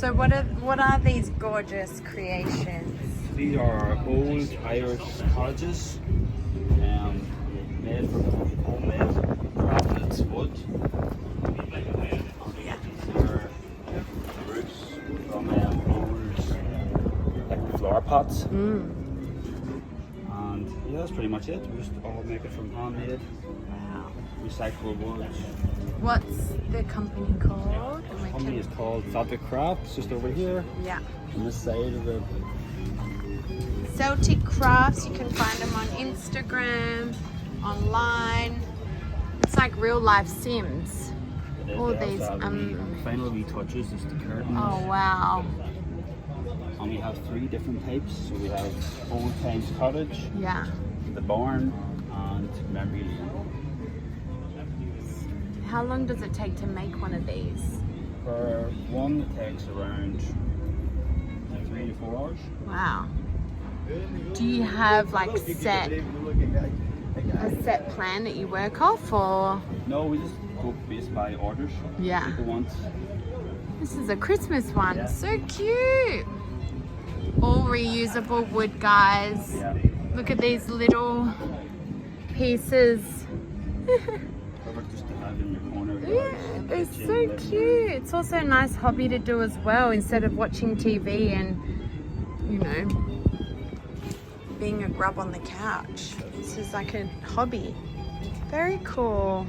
So what are these gorgeous creations? These are old Irish cottages, made from homemade crafted wood. Yeah. These are roofs from old flower pots. And yeah, that's pretty much it. We just all make it from handmade, Wow. recyclable woods. What's the company called? The company is called Celtics Crafts, just over here Yeah. on this side of the. Celtic Crafts. You can find them on Instagram, online. It's like real life Sims. All these. Final wee touches is the curtains. Oh wow. And we have 3 different types. So we have old times cottage, Yeah. the barn, and memory lane. How long does it take to make one of these? For one, it takes around 3 to 4 hours. Wow. Do you have like a set plan that you work off, or? No, we just go based by orders. Yeah. People want. This is a Christmas one. Yeah. So cute. All reusable wood, guys. Yeah. Look at these little pieces. Perfect just to have in your corner. Yeah, they're so cute. It's also a nice hobby to do as well, instead of watching TV and, you know, being a grub on the couch. This is like a hobby. Very cool.